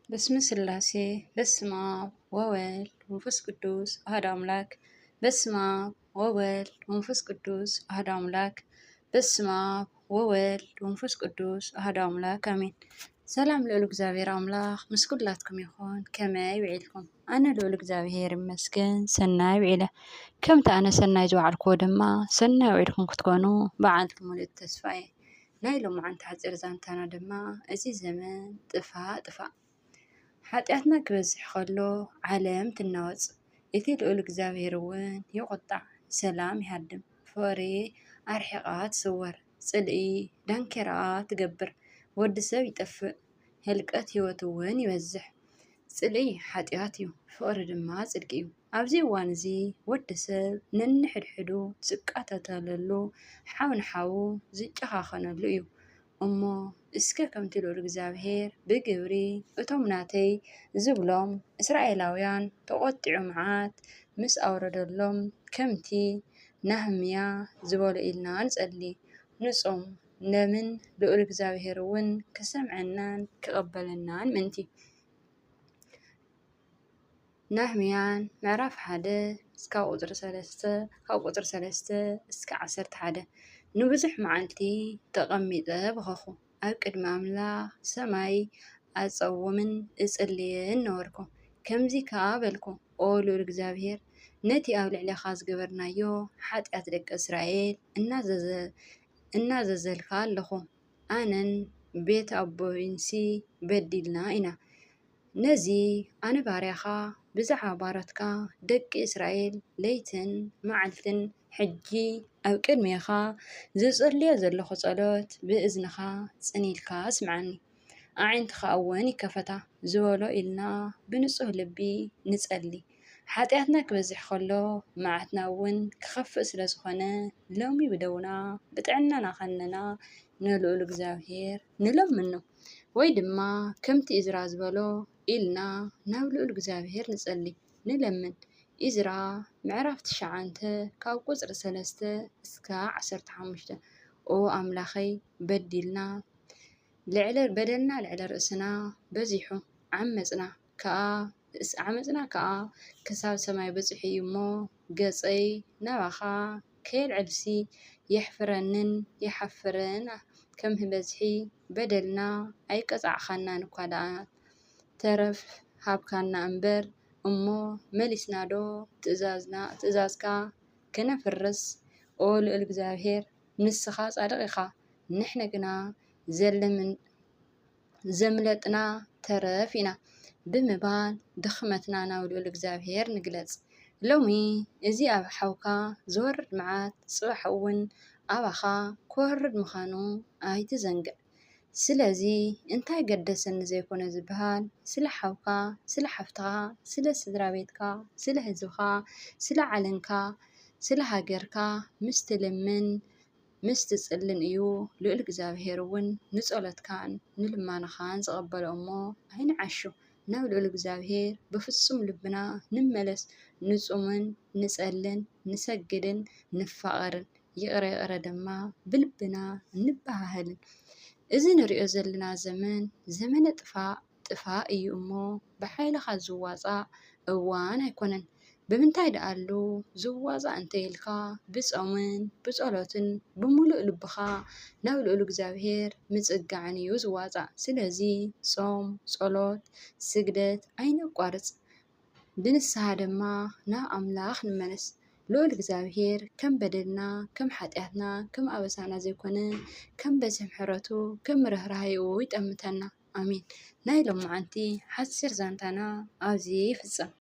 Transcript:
በስመ ስላሴ በስመ አብ ወወልድ ወመንፈስ ቅዱስ አሐዱ አምላክ። በስመ አብ ወወልድ ወመንፈስ ቅዱስ አሐዱ አምላክ። በስመ አብ ወወልድ ወመንፈስ ቅዱስ አሐዱ አምላክ አሜን። ሰላም ልዑል እግዚአብሔር አምላክ ምስ ኩላትኩም ይኹን። ከመይ ውዒልኩም? ኣነ ልዑል እግዚአብሔር ይመስገን ሰናይ ውዒለ። ከምቲ ኣነ ሰናይ ዝወዓልክዎ ድማ ሰናይ ውዒልኩም ክትኮኑ ብዓልቲ ሙሉእ ተስፋ እየ። ናይ ሎማዓንቲ ሓፂር ዛንታና ድማ እዚ ዘመን ጥፋእ ሓጢኣትና ክበዝሕ ከሎ ዓለም ትናወፅ፣ እቲ ልዑል እግዚአብሔር እውን ይቁጣዕ፣ ሰላም ይሃድም፣ ፍቅሪ ኣርሒቓ ትስወር፣ ፅልኢ ዳንኬራ ትገብር፣ ወዲ ሰብ ይጠፍእ፣ ህልቀት ሂወት እውን ይበዝሕ። ፅልኢ ሓጢኣት እዩ፣ ፍቅሪ ድማ ፅድቂ እዩ። ኣብዚ እዋን እዚ ወዲ ሰብ ነንሕድሕዱ ዝቃተተለሉ ሓው ንሓዉ ዝጨኻኸነሉ እዩ እሞ እስከ ከምቲ ልዑል እግዚአብሔር ብግብሪ እቶም ናተይ ዝብሎም እስራኤላውያን ተቆጢዑ መዓት ምስ ኣውረደሎም ከምቲ ናህምያ ዝበሎ ኢልና ንጸሊ ንጾም ለምን ልዑል እግዚአብሔር እውን ክሰምዐናን ክቐበለናን ምንቲ። ናህምያን ምዕራፍ 1 እስካብ ቁጥሪ 3 እስካብ 11 ንብዙሕ መዓልቲ ተቐሚጠ በኸኹ ኣብ ቅድሚ ኣምላኽ ሰማይ ኣፀውምን እጽልይን ነበርኩ። ከምዚ ከዓ በልኩ፣ ኦ ልዑል እግዚአብሔር ነቲ ኣብ ልዕሊኻ ዝገበርናዮ ሓጢኣት ደቂ እስራኤል እናዘዘልካ ኣለኹ። ኣነን ቤት ኣቦይንሲ በዲልና ኢና። ነዚ ኣነ ባርያኻ ብዛዕባ ባሮትካ ደቂ እስራኤል ለይትን መዓልትን ሕጂ ኣብ ቅድሜኻ ዝጸልዮ ዘለኹ ጸሎት ብእዝንኻ ጽኒልካ ስምዓኒ፣ ኣዒንትኻ እውን ይከፈታ ዝበሎ ኢልና ብንጹህ ልቢ ንጸሊ። ሓጢኣትና ክበዝሕ ከሎ መዓትና እውን ክኸፍእ ስለ ዝኾነ ሎሚ ብደውና ብጥዕናና ኸነና ንልዑል እግዚአብሔር ንለምኑ፣ ወይ ድማ ከምቲ ኢዝራ ዝበሎ ኢልና ናብ ልዑል እግዚአብሔር ንጸሊ ንለምን። ኢዝራ ምዕራፍ 9 ካብ ቁፅሪ 3 እስካብ 15 ኦ ኣምላኸይ በዲልና በደልና ልዕለ ርእስና በዚሑ፣ ዓመፅና ከዓ ክሳብ ሰማይ በፂሑ እዩ እሞ ገፀይ ናባኻ ከየልዕልሲ የሕፍረንን የሓፍረን ከም በዝሒ በደልና ኣይቀፃዕኻናን እኳ ደኣ ተረፍ ሃብካና እምበር እሞ መሊስናዶ ትእዛዝካ ክነፍርስ። ኦ ልዑል እግዚአብሔር ንስኻ ጻድቕ ኢኻ፣ ንሕነ ግና ዘምለጥና ተረፍ ኢና ብምባል ድኽመትና ናብ ልዑል እግዚአብሔር ንግለጽ። ሎሚ እዚ ኣብ ሓውካ ዝወርድ መዓት ጽባሕ እውን ኣባኻ ክወርድ ምዃኑ ኣይትዘንግዕ። ስለዚ እንታይ ገደሰኒ ዘይኮነ ዝበሃል ስለ ሓውካ፣ ስለ ሓፍትኻ፣ ስለ ስድራ ቤትካ፣ ስለ ህዝብካ፣ ስለ ዓለምካ፣ ስለ ሃገርካ ምስቲ ልምን ምስቲ ጽልን እዩ ልዑል እግዚአብሔር እውን ንጸሎትካን ንልማናኻን ዝቐበሎ እሞ ኣይንዓሹ። ናብ ልዑል እግዚአብሔር ብፍጹም ልብና ንመለስ፣ ንጹምን ንጸልን ንሰግድን ንፋቐርን ይቕረ ድማ ብልብና ንባሃልን። እዚ ንሪኦ ዘለና ዘመን ዘመነ ጥፋእ እዩ እሞ ብሓይልኻ ዝዋፃእ እዋን ኣይኮነን። ብምንታይ ደኣሉ ዝዋፃእ እንተይልካ ብጾምን ብጸሎትን ብሙሉእ ልብኻ ናብ ልዑል እግዚአብሔር ምጽጋዕን እዩ ዝዋፃእ። ስለዚ ጾም፣ ጸሎት፣ ስግደት ኣይነቋርጽ። ብንስሓ ድማ ናብ ኣምላኽ ንመለስ። ልዑል እግዚአብሔር ከም በደልና ከም ሓጢኣትና ከም ኣበሳና ዘይኮነ ከም በዝሒ ምሕረቱ ከም ርህራሄኡ ይጠምተና። ኣሚን። ናይ ሎማዓንቲ ሓፂር ዛንታና ኣብዚ ይፍጸም።